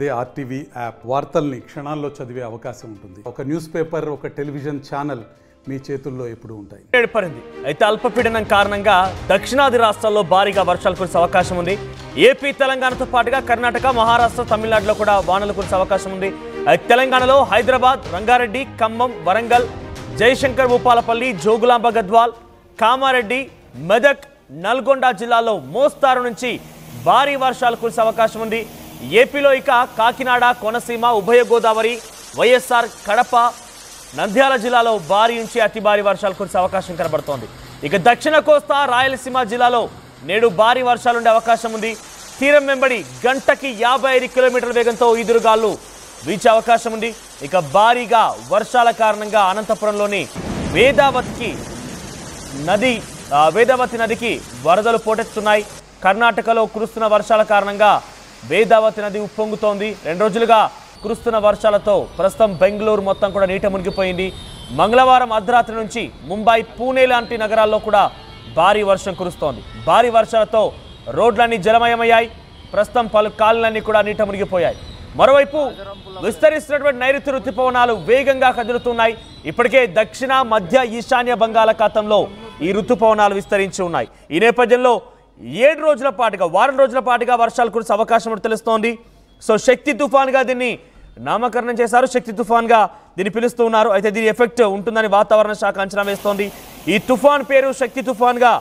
అదే RTV app వార్తల్ని క్షణాల్లో చదివే అవకాశం ఉంటుంది. ఒక న్యూస్ పేపర్, ఒక టెలివిజన్ ఛానల్ మీ చేతుల్లో ఎప్పుడూ ఉంటాయి. ఏర్పడింది. అయితే అల్పపీడనం కారణంగా దక్షిణాది రాష్ట్రాల్లో భారీగా వర్షాలు కురిసే అవకాశం ఉంది. ఏపీ, తెలంగాణతో పాటుగా కర్ణాటక, మహారాష్ట్ర, తమిళనాడులో కూడా వానలు కురిసే అవకాశం ఉంది. తెలంగాణలో హైదరాబాద్, రంగారెడ్డి, ఖమ్మం, వరంగల్, జయశంకర్ భూపాలపల్లి, జోగులాంబ గద్వాల్, కామారెడ్డి, మెదక్, నల్గొండ జిల్లాల్లో మోస్తారు నుంచి భారీ వర్షాలు కురిసే అవకాశం ఉంది. ఏపీలో ఇక కాకినాడ, కోనసీమ, ఉభయ గోదావరి, వైఎస్ఆర్, కడప, నంద్యాల జిల్లాలో భారీ నుంచి అతి భారీ వర్షాలు కురిసే అవకాశం కనబడుతోంది. ఇక దక్షిణ కోస్తా, రాయలసీమ జిల్లాలో నేడు భారీ వర్షాలు ఉండే అవకాశం ఉంది. తీరం వెంబడి గంటకి 55 కిలోమీటర్ల వేగంతో ఈదురుగాలు వీచే అవకాశం ఉంది. ఇక భారీగా వర్షాల కారణంగా అనంతపురంలోని వేదావతి నదికి వరదలు పోటెత్తుతున్నాయి. కర్ణాటకలో కురుస్తున్న వర్షాల కారణంగా వేదావతి నది ఉప్పొంగుతోంది. 2 రోజులుగా కురుస్తున్న వర్షాలతో ప్రస్తుతం బెంగళూరు మొత్తం కూడా నీట మునిగిపోయింది. మంగళవారం అర్ధరాత్రి నుంచి ముంబై, పూణే లాంటి నగరాల్లో కూడా భారీ వర్షం కురుస్తోంది. భారీ వర్షాలతో రోడ్లన్నీ జలమయమయ్యాయి. ప్రస్తుతం పలు కాలనీలన్నీ కూడా నీట మునిగిపోయాయి. మరోవైపు విస్తరిస్తున్నటువంటి నైరుతి రుతుపవనాలు వేగంగా కదులుతున్నాయి. ఇప్పటికే దక్షిణ, మధ్య, ఈశాన్య బంగాళాఖాతంలో ఈ ఋతుపవనాలు విస్తరించి ఉన్నాయి. ఈ నేపథ్యంలో 7 రోజుల పాటుగా, వారం రోజుల పాటుగా వర్షాలు కురిసే అవకాశం తెలుస్తోంది. సో శక్తి తుఫాన్గా దీన్ని నామకరణం చేశారు. శక్తి తుఫాన్గా దీన్ని పిలుస్తూ ఉన్నారు. అయితే దీని ఎఫెక్ట్ ఉంటుందని వాతావరణ శాఖ అంచనా వేస్తోంది. ఈ తుఫాన్ పేరు శక్తి తుఫాన్గా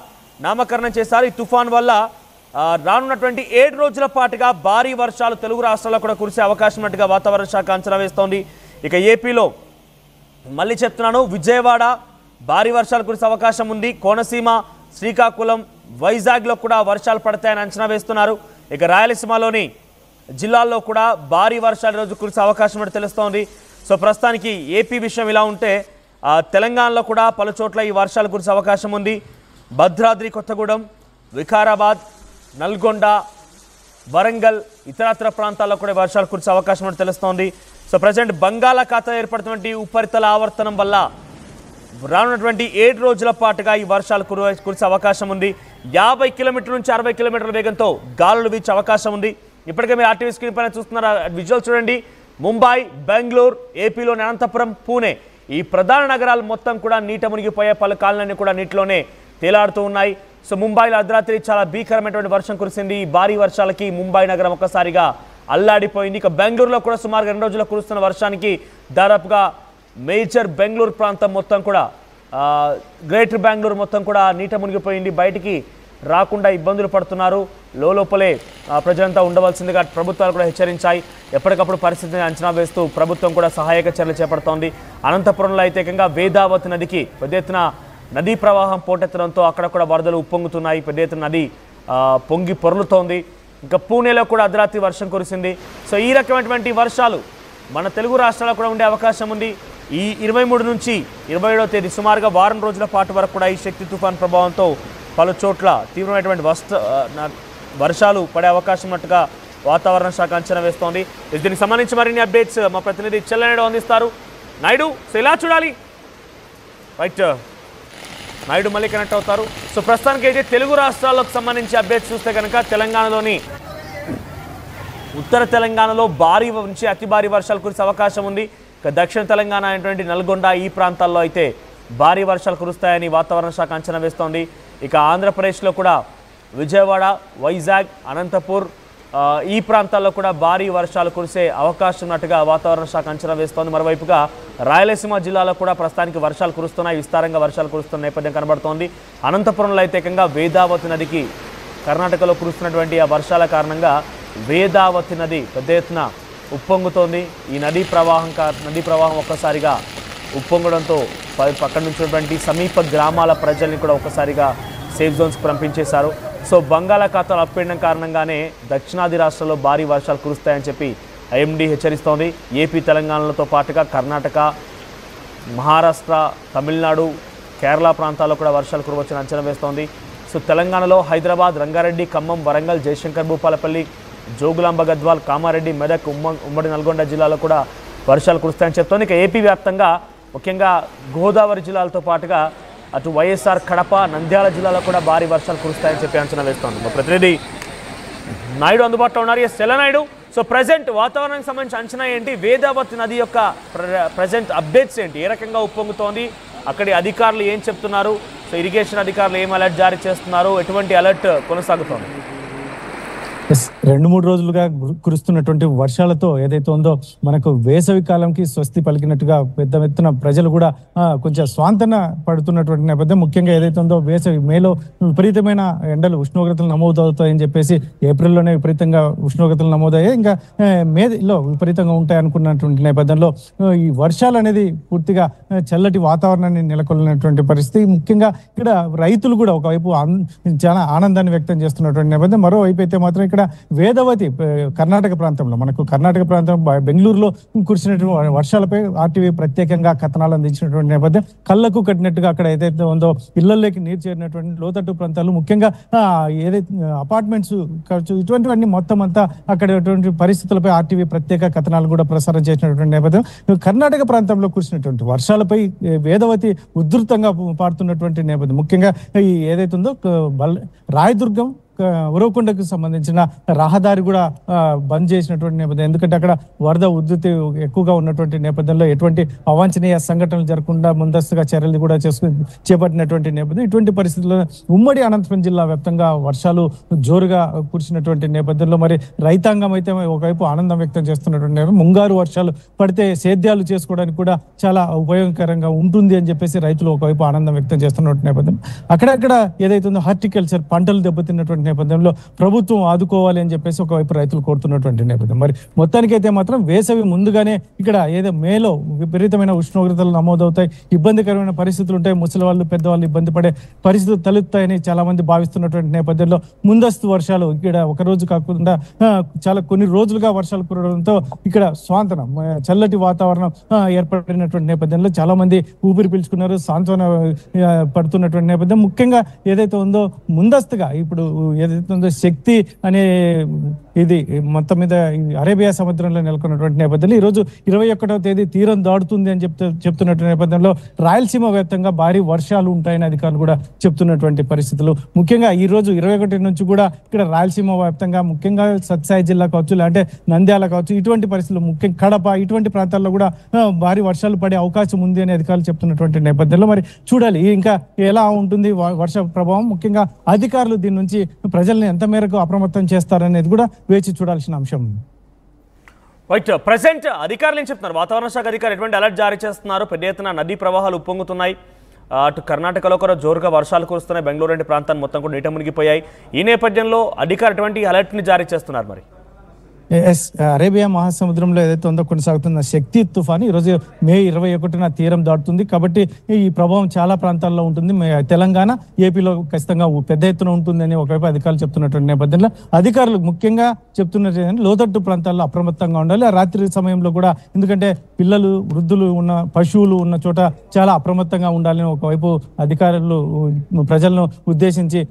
నామకరణం చేశారు. ఈ తుఫాన్ వల్ల రానున్నటువంటి 7 రోజుల పాటుగా భారీ వర్షాలు తెలుగు రాష్ట్రాల్లో కూడా కురిసే అవకాశం ఉన్నట్టుగా వాతావరణ శాఖ అంచనా వేస్తోంది. ఇక ఏపీలో మళ్ళీ చెప్తున్నాను, విజయవాడ భారీ వర్షాలు కురిసే అవకాశం ఉంది. కోనసీమ, శ్రీకాకుళం, వైజాగ్లో కూడా వర్షాలు పడతాయని అంచనా వేస్తున్నారు. ఇక రాయలసీమలోని జిల్లాల్లో కూడా భారీ వర్షాలు రోజు కురిసే అవకాశం ఉన్నట్టు తెలుస్తోంది. సో ప్రస్తుతానికి ఏపీ విషయం ఇలా ఉంటే తెలంగాణలో కూడా పలు చోట్ల ఈ వర్షాలు కురిసే అవకాశం ఉంది. భద్రాద్రి కొత్తగూడెం, వికారాబాద్, నల్గొండ, వరంగల్, ఇతరత్ర ప్రాంతాల్లో కూడా వర్షాలు కురిసే అవకాశం ఉన్నట్టు తెలుస్తోంది. సో ప్రజెంట్ బంగాళాఖాతంలో ఏర్పడుతున్నటువంటి ఉపరితల ఆవర్తనం వల్ల రానున్నటువంటి 7 రోజుల పాటుగా ఈ వర్షాలు కురిసే అవకాశం ఉంది. 50 కిలోమీటర్ల నుంచి 60 కిలోమీటర్ల వేగంతో గాలులు వీచే అవకాశం ఉంది. ఇప్పటికే మీరు ఆర్టీవీ స్క్రీన్ పైన చూస్తున్నారు విజువల్ చూడండి. ముంబై, బెంగళూరు, ఏపీలోని అనంతపురం, పూణే ఈ ప్రధాన నగరాలు మొత్తం కూడా నీట మునిగిపోయే పలు కాలనీలన్నీ కూడా నీటిలోనే తేలాడుతూ ఉన్నాయి. సో ముంబైలో అర్ధరాత్రి చాలా భీకరమైనటువంటి వర్షం కురిసింది. ఈ భారీ వర్షాలకి ముంబై నగరం ఒక్కసారిగా అల్లాడిపోయింది. ఇక బెంగళూరులో కూడా సుమారుగా 2 రోజుల్లో కురుస్తున్న వర్షానికి దాదాపుగా మేజర్ బెంగళూరు ప్రాంతం మొత్తం కూడా, గ్రేటర్ బెంగళూరు మొత్తం కూడా నీట మునిగిపోయింది. బయటికి రాకుండా ఇబ్బందులు పడుతున్నారు. లోపలే ప్రజలంతా ఉండవలసిందిగా ప్రభుత్వాలు కూడా హెచ్చరించాయి. ఎప్పటికప్పుడు పరిస్థితిని అంచనా వేస్తూ ప్రభుత్వం కూడా సహాయక చర్యలు చేపడుతోంది. అనంతపురంలో అయితే ఏకంగా వేదావతి నదికి పెద్ద ఎత్తున నదీ ప్రవాహం పోటెత్తడంతో అక్కడ కూడా వరదలు ఉప్పొంగుతున్నాయి. పెద్ద ఎత్తున నది పొంగి పొర్లుతోంది. ఇంకా పూణేలో కూడా అర్ధరాత్రి వర్షం కురిసింది. సో ఈ రకమైనటువంటి వర్షాలు మన తెలుగు రాష్ట్రాల్లో కూడా ఉండే అవకాశం ఉంది. ఈ 23 నుంచి 27వ తేదీ సుమారుగా వారం రోజుల పాటు వరకు కూడా ఈ శక్తి తుఫాన్ ప్రభావంతో పలు చోట్ల తీవ్రమైనటువంటి వర్షాలు పడే అవకాశం ఉన్నట్టుగా వాతావరణ శాఖ అంచనా వేస్తోంది. దీనికి సంబంధించి మరిన్ని అప్డేట్స్ మా ప్రతినిధి చెల్లనాయుడు అందిస్తారు. నాయుడు, సో ఎలా చూడాలి? రైట్, నాయుడు మళ్ళీ కనెక్ట్ అవుతారు. సో ప్రస్తుతానికి అయితే తెలుగు రాష్ట్రాలకు సంబంధించి అప్డేట్స్ చూస్తే కనుక తెలంగాణలోని ఉత్తర తెలంగాణలో భారీ నుంచి అతి భారీ వర్షాలు కురిసే అవకాశం ఉంది. ఇక దక్షిణ తెలంగాణ అయినటువంటి నల్గొండ ఈ ప్రాంతాల్లో అయితే భారీ వర్షాలు కురుస్తాయని వాతావరణ శాఖ అంచనా వేస్తోంది. ఇక ఆంధ్రప్రదేశ్లో కూడా విజయవాడ, వైజాగ్, అనంతపూర్ ఈ ప్రాంతాల్లో కూడా భారీ వర్షాలు కురిసే అవకాశం ఉన్నట్టుగా వాతావరణ శాఖ అంచనా వేస్తోంది. మరోవైపుగా రాయలసీమ జిల్లాలో కూడా ప్రస్తుతానికి వర్షాలు కురుస్తున్నాయి. విస్తారంగా వర్షాలు కురుస్తున్న నేపథ్యం కనబడుతోంది. అనంతపురంలో అయితే ఏకంగా వేదావతి నదికి కర్ణాటకలో కురుస్తున్నటువంటి ఆ వర్షాల కారణంగా వేదావతి నది పెద్ద ఎత్తున ఉప్పొంగుతోంది. ఈ నదీ ప్రవాహం ఒక్కసారిగా ఉప్పొంగడంతో పక్కన నుంచినటువంటి సమీప గ్రామాల ప్రజల్ని కూడా ఒక్కసారిగా సేఫ్ జోన్స్కి పంపించేశారు. సో బంగాళాఖాతంలో అల్పపీడనం కారణంగానే దక్షిణాది రాష్ట్రాల్లో భారీ వర్షాలు కురుస్తాయని చెప్పి ఐఎండీ హెచ్చరిస్తోంది. ఏపీ, తెలంగాణలతో పాటుగా కర్ణాటక, మహారాష్ట్ర, తమిళనాడు, కేరళ ప్రాంతాల్లో కూడా వర్షాలు కురవచ్చని అంచనా వేస్తోంది. సో తెలంగాణలో హైదరాబాద్, రంగారెడ్డి, ఖమ్మం, వరంగల్, జయశంకర్ భూపాలపల్లి, జోగులాంబ గద్వాల్, కామారెడ్డి, మెదక్, ఉమ్మడి నల్గొండ జిల్లాలో కూడా వర్షాలు కురుస్తాయని చెప్తోంది. ఇక ఏపీ వ్యాప్తంగా ముఖ్యంగా గోదావరి జిల్లాలతో పాటుగా అటు వైఎస్ఆర్, కడప, నంద్యాల జిల్లాలో కూడా భారీ వర్షాలు కురుస్తాయని చెప్పి అంచనా వేస్తోంది. మా ప్రతినిధి నాయుడు అందుబాటులో ఉన్నారు. ఎస్, నాయుడు, సో ప్రజెంట్ వాతావరణానికి సంబంధించి అంచనా ఏంటి? వేదావతి నది యొక్క ప్రజెంట్ అప్డేట్స్ ఏంటి? ఏ రకంగా ఉప్పొంగుతోంది? అక్కడి అధికారులు ఏం చెప్తున్నారు? సో ఇరిగేషన్ అధికారులు ఏం అలర్ట్ జారీ చేస్తున్నారు? ఎటువంటి అలర్ట్ కొనసాగుతోంది? 2-3 రోజులుగా కురుస్తున్నటువంటి వర్షాలతో ఏదైతే ఉందో మనకు వేసవి కాలంకి స్వస్తి పలికినట్టుగా పెద్ద ఎత్తున ప్రజలు కూడా కొంచెం స్వాంతన పడుతున్నటువంటి నేపథ్యం. ముఖ్యంగా ఏదైతే ఉందో వేసవి మేలో విపరీతమైన ఎండలు ఉష్ణోగ్రతలు నమోదవుతాయని చెప్పేసి ఏప్రిల్లోనే విపరీతంగా ఉష్ణోగ్రతలు నమోదయ్యాయి. ఇంకా మేలో విపరీతంగా ఉంటాయి అనుకున్నటువంటి నేపథ్యంలో ఈ వర్షాలు అనేది పూర్తిగా చల్లటి వాతావరణాన్ని నెలకొల్లినటువంటి పరిస్థితి. ముఖ్యంగా ఇక్కడ రైతులు కూడా ఒకవైపు చాలా ఆనందాన్ని వ్యక్తం చేస్తున్నటువంటి నేపథ్యం. మరోవైపు అయితే మాత్రం ఇక్కడ వేదవతి కర్ణాటక ప్రాంతంలో మనకు కర్ణాటక ప్రాంతం బెంగళూరులో కురిసినటువంటి వర్షాలపై ఆర్టీవీ ప్రత్యేకంగా కథనాలు అందించినటువంటి నేపథ్యం. కళ్ళకు కట్టినట్టుగా అక్కడ ఏదైతే ఉందో ఇళ్లలోకి నీరు చేరినటువంటి లోతట్టు ప్రాంతాలు, ముఖ్యంగా ఏదైతే అపార్ట్మెంట్స్ ఖర్చు ఇటువంటివన్నీ మొత్తం అంతా అక్కడ పరిస్థితులపై ఆర్టీవీ ప్రత్యేక కథనాలు కూడా ప్రసారం చేసినటువంటి నేపథ్యం. కర్ణాటక ప్రాంతంలో కురిసినటువంటి వర్షాలపై వేదవతి ఉధృతంగా పారుతున్నటువంటి నేపథ్యం. ముఖ్యంగా ఈ ఏదైతే ఉందో రాయదుర్గం ఉరవకొండకు సంబంధించిన రహదారి కూడా బంద్ చేసినటువంటి నేపథ్యం. ఎందుకంటే అక్కడ వరద ఉధృతి ఎక్కువగా ఉన్నటువంటి నేపథ్యంలో ఎటువంటి అవాంఛనీయ సంఘటనలు జరగకుండా ముందస్తుగా చర్యలు కూడా చేపట్టినటువంటి నేపథ్యం. ఇటువంటి పరిస్థితుల్లో ఉమ్మడి అనంతపురం జిల్లా వ్యాప్తంగా వర్షాలు జోరుగా కురిసినటువంటి నేపథ్యంలో మరి రైతాంగం అయితే ఒకవైపు ఆనందం వ్యక్తం చేస్తున్నటువంటి నేపథ్యం. ముంగారు వర్షాలు పడితే సేద్యాలు చేసుకోవడానికి కూడా చాలా ఉపయోగకరంగా ఉంటుంది అని చెప్పేసి రైతులు ఒకవైపు ఆనందం వ్యక్తం చేస్తున్నటువంటి నేపథ్యం. అక్కడక్కడ ఏదైతే ఉందో హార్టికల్చర్ పంటలు దెబ్బతిన్నటువంటి నేపథ్యంలో ప్రభుత్వం ఆదుకోవాలి అని చెప్పేసి ఒకవైపు రైతులు కోరుతున్నటువంటి నేపథ్యం. మరి మొత్తానికైతే మాత్రం వేసవి ముందుగానే ఇక్కడ ఏదో మేలో విపరీతమైన ఉష్ణోగ్రతలు నమోదవుతాయి, ఇబ్బందికరమైన పరిస్థితులు ఉంటాయి, ముసలి వాళ్ళు పెద్దవాళ్ళు ఇబ్బంది పడే పరిస్థితులు తలెత్తాయని చాలా మంది భావిస్తున్నటువంటి నేపథ్యంలో ముందస్తు వర్షాలు ఇక్కడ ఒక రోజు కాకుండా చాలా కొన్ని రోజులుగా వర్షాలు కురవడంతో ఇక్కడ స్వాంతన చల్లటి వాతావరణం ఏర్పడినటువంటి నేపథ్యంలో చాలా మంది ఊపిరి పీల్చుకున్నారు, సాంత్వన పడుతున్నటువంటి నేపథ్యం. ముఖ్యంగా ఏదైతే ఉందో ముందస్తుగా ఇప్పుడు ఏదైతే ఉందో శక్తి అనే ఇది మొత్తం మీద అరేబియా సముద్రంలో నెలకొన్నటువంటి నేపథ్యంలో ఈరోజు 21వ తేదీ తీరం దాడుతుంది అని చెప్తున్నటువంటి నేపథ్యంలో రాయలసీమ వ్యాప్తంగా భారీ వర్షాలు ఉంటాయని అధికారులు కూడా చెప్తున్నటువంటి పరిస్థితులు. ముఖ్యంగా ఈ రోజు 21 నుంచి కూడా ఇక్కడ రాయలసీమ వ్యాప్తంగా ముఖ్యంగా సత్యసాయి జిల్లా కావచ్చు, అంటే నంద్యాల కావచ్చు, ఇటువంటి పరిస్థితులు ముఖ్యంగా కడప ఇటువంటి ప్రాంతాల్లో కూడా భారీ వర్షాలు పడే అవకాశం ఉంది అని అధికారులు చెప్తున్నటువంటి నేపథ్యంలో మరి చూడాలి ఇంకా ఎలా ఉంటుంది వర్ష ప్రభావం. ముఖ్యంగా అధికారులు దీని నుంచి ప్రజల్ని ఎంత మేరకు అప్రమత్తం చేస్తారనేది కూడా వేచి చూడాల్సిన అంశం. రైట్, ప్రెసెంట్ అధికారులు ఏం చెప్తున్నారు? వాతావరణ శాఖ అధికారులు ఎటువంటి అలర్ట్ జారీ చేస్తున్నారు? పెద్ద ఎత్తున నదీ ప్రవాహాలు ఉప్పొంగుతున్నాయి, అటు కర్ణాటకలో కూడా జోరుగా వర్షాలు కురుస్తున్నాయి, బెంగళూరు వంటి ప్రాంతాన్ని మొత్తం కూడా నీట మునిగిపోయాయి. ఈ నేపథ్యంలో అధికారులు ఎటువంటి అలర్ట్ని జారీ చేస్తున్నారు? మరి అరేబియా మహాసముద్రంలో ఏదైతే ఉందో కొనసాగుతున్న శక్తి తుఫాను ఈరోజు మే 21న తీరం దాటుతుంది కాబట్టి ఈ ప్రభావం చాలా ప్రాంతాల్లో ఉంటుంది. తెలంగాణ ఏపీలో ఖచ్చితంగా పెద్ద ఎత్తున ఉంటుందని ఒకవైపు అధికారులు చెప్తున్నటువంటి నేపథ్యంలో అధికారులు ముఖ్యంగా చెప్తున్నట్టు లోతట్టు ప్రాంతాల్లో అప్రమత్తంగా ఉండాలి. ఆ రాత్రి సమయంలో కూడా, ఎందుకంటే పిల్లలు వృద్ధులు ఉన్న పశువులు ఉన్న చోట చాలా అప్రమత్తంగా ఉండాలని ఒకవైపు అధికారులు ప్రజలను ఉద్దేశించి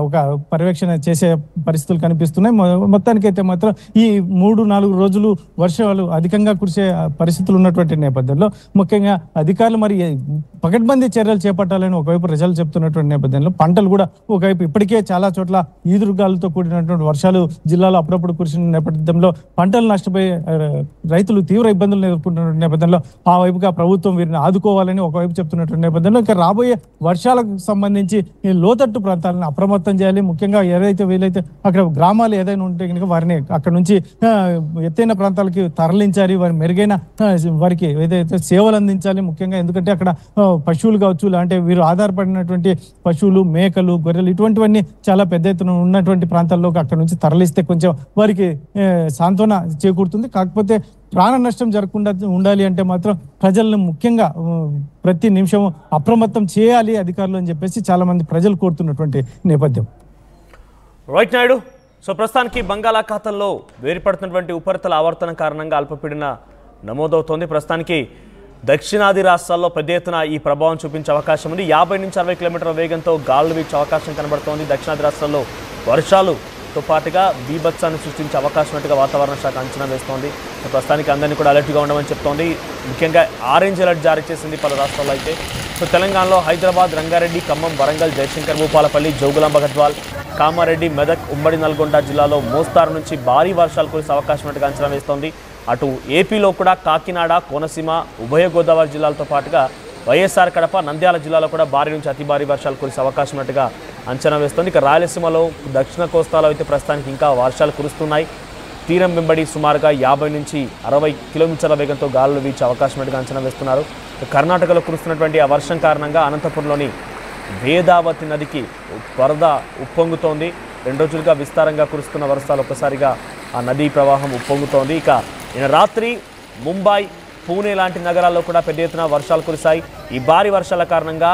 ఒక పర్యవేక్షణ చేసే పరిస్థితులు కనిపిస్తున్నాయి. మొత్తానికైతే మాత్రం ఈ 3-4 రోజులు వర్షాలు అధికంగా కురిసే పరిస్థితులు ఉన్నటువంటి నేపథ్యంలో ముఖ్యంగా అధికారులు మరి పకడ్బందీ చర్యలు చేపట్టాలని ఒకవైపు ప్రజలు చెప్తున్నటువంటి నేపథ్యంలో పంటలు కూడా ఒకవైపు ఇప్పటికే చాలా చోట్ల ఈదురుగాలతో కూడినటువంటి వర్షాలు జిల్లాలో అప్పుడప్పుడు కురిసిన నేపథ్యంలో పంటలు నష్టపోయి రైతులు తీవ్ర ఇబ్బందులు ఎదుర్కొంటున్న నేపథ్యంలో ఆ వైపుగా ప్రభుత్వం వీరిని ఆదుకోవాలని ఒకవైపు చెప్తున్నటువంటి నేపథ్యంలో ఇంకా రాబోయే వర్షాలకు సంబంధించి లోతట్టు ప్రాంతాలను అప్రమత్తం చేయాలి. ముఖ్యంగా ఏదైతే వీలైతే అక్కడ గ్రామాలు ఏదైనా ఉంటే కనుక వారిని అక్కడ నుంచి ఎత్తైన ప్రాంతాలకి తరలించాలి, వారి మెరుగైన వారికి ఏదైతే సేవలు అందించాలి. ముఖ్యంగా ఎందుకంటే అక్కడ పశువులు కావచ్చు, అంటే వీరు ఆధారపడినటువంటి పశువులు, మేకలు, గొర్రెలు ఇటువంటివన్నీ చాలా పెద్ద ఎత్తున ఉన్నటువంటి ప్రాంతాల్లో అక్కడ నుంచి తరలిస్తే కొంచెం వారికి సాంత్వన చేకూరుతుంది. కాకపోతే ప్రాణ నష్టం జరగకుండా ఉండాలి అంటే మాత్రం ప్రజలను ముఖ్యంగా ప్రతి నిమిషం అప్రమత్తం చేయాలి అధికారులు అని చెప్పేసి చాలా మంది ప్రజలు కోరుతున్నటువంటి నేపథ్యం. రైట్ నాయుడు, సో ప్రస్తుతానికి బంగాళాఖాతంలో వేరుపడుతున్నటువంటి ఉపరితల ఆవర్తనం కారణంగా అల్పపీడన నమోదవుతోంది. ప్రస్తుతానికి దక్షిణాది రాష్ట్రాల్లో పెద్ద ఎత్తున ఈ ప్రభావం చూపించే అవకాశం ఉంది. 50 నుంచి 60 కిలోమీటర్ల వేగంతో గాలులు వీచే అవకాశం కనబడుతోంది. దక్షిణాది రాష్ట్రాల్లో వర్షాలతో పాటుగా బీభత్సాన్ని సృష్టించే అవకాశం ఉన్నట్టుగా వాతావరణ శాఖ అంచనా వేస్తోంది. ప్రస్తుతానికి అందరినీ కూడా అలర్ట్గా ఉండమని చెప్తోంది. ముఖ్యంగా ఆరెంజ్ అలర్ట్ జారీ చేసింది పలు రాష్ట్రాల్లో. అయితే సో తెలంగాణలో హైదరాబాద్, రంగారెడ్డి, ఖమ్మం, వరంగల్, జయశంకర్, భూపాలపల్లి, జోగులాంబ గద్వాల్, కామారెడ్డి, మెదక్, ఉమ్మడి నల్గొండ జిల్లాలో మోస్తారు నుంచి భారీ వర్షాలు కురిసే అవకాశం ఉన్నట్టుగా అంచనా వేస్తోంది. అటు ఏపీలో కూడా కాకినాడ, కోనసీమ, ఉభయ గోదావరి జిల్లాలతో పాటుగా వైఎస్ఆర్ కడప, నంద్యాల జిల్లాలో కూడా భారీ నుంచి అతి భారీ వర్షాలు కురిసే అవకాశం ఉన్నట్టుగా అంచనా వేస్తోంది. ఇక రాయలసీమలో, దక్షిణ కోస్తాలో అయితే ప్రస్తుతానికి ఇంకా వర్షాలు కురుస్తున్నాయి. తీరం వెంబడి సుమారుగా 50 నుంచి 60 కిలోమీటర్ల వేగంతో గాలులు వీచే అవకాశం ఉన్నట్టుగా అంచనా వేస్తున్నారు. కర్ణాటకలో కురుస్తున్నటువంటి ఆ వర్షం కారణంగా అనంతపురంలోని వేదావతి నదికి వరద ఉప్పొంగుతోంది. 2 రోజులుగా విస్తారంగా కురుస్తున్న వర్షాలు ఒక్కసారిగా ఆ నదీ ప్రవాహం ఉప్పొంగుతోంది. ఇక నిన్న రాత్రి ముంబై, పూణే లాంటి నగరాల్లో కూడా పెద్ద ఎత్తున వర్షాలు కురిశాయి. ఈ భారీ వర్షాల కారణంగా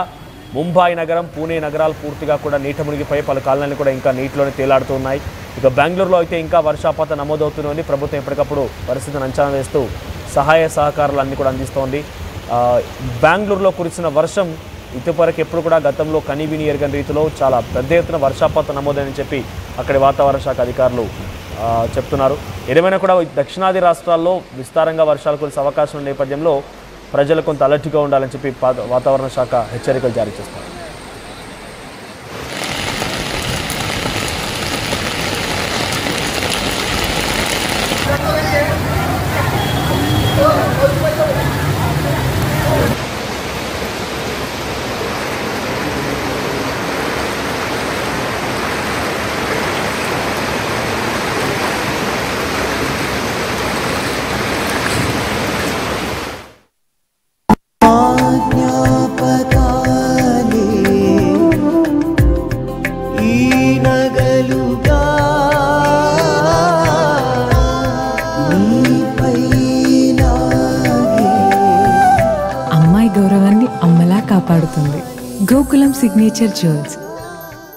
ముంబై నగరం, పూణే నగరాలు పూర్తిగా కూడా నీట మునిగిపోయి పలు కాలనీలు కూడా ఇంకా నీటిలోనే తేలాడుతూ ఉన్నాయి. ఇక బెంగళూరులో అయితే ఇంకా వర్షాపాతం నమోదవుతుందని ప్రభుత్వం ఎప్పటికప్పుడు పరిస్థితిని అంచనా వేస్తూ సహాయ సహకారాలు అన్నీ కూడా అందిస్తోంది. బెంగళూరులో కురిసిన వర్షం ఇటువరకు ఎప్పుడు కూడా గతంలో కనీవిని ఎరగని రీతిలో చాలా పెద్ద ఎత్తున వర్షాపాతం నమోదని చెప్పి అక్కడి వాతావరణ శాఖ అధికారులు చెప్తున్నారు. ఏదేమైనా కూడా దక్షిణాది రాష్ట్రాల్లో విస్తారంగా వర్షాలు కురిసే అవకాశం ఉన్న నేపథ్యంలో ప్రజలు కొంత అలర్ట్గా ఉండాలని చెప్పి వాతావరణ శాఖ హెచ్చరికలు జారీ చేస్తారు. అమ్మాయి గౌరవాన్ని అమ్మలా కాపాడుతుంది. Gokulam signature jewels.